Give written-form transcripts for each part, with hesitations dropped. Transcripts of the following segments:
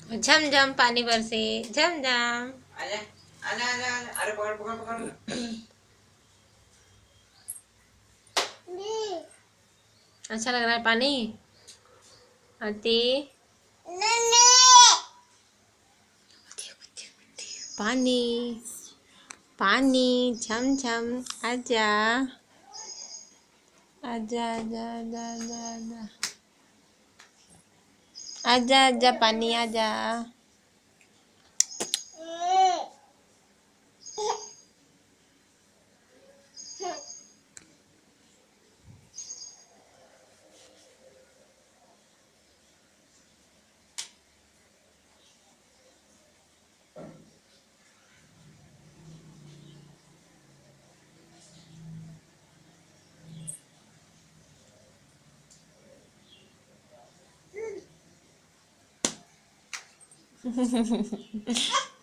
झमझम पानी बरसे, झमझम। आजा आजा आजा आजा, अरे पकड़ पकड़ पकड़। अच्छा लग रहा है पानी। आरती, पानी पानी, झमझम। आजा आजा आजा आजा आजा आजा आजा आजा पानी आजा।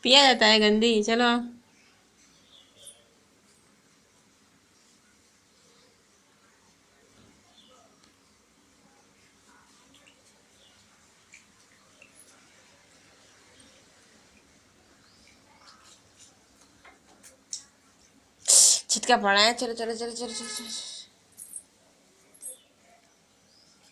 पिया जाता है गंदी, चलो। छिटका पड़ा है, चलो चलो चलो चलो चलो, चलो।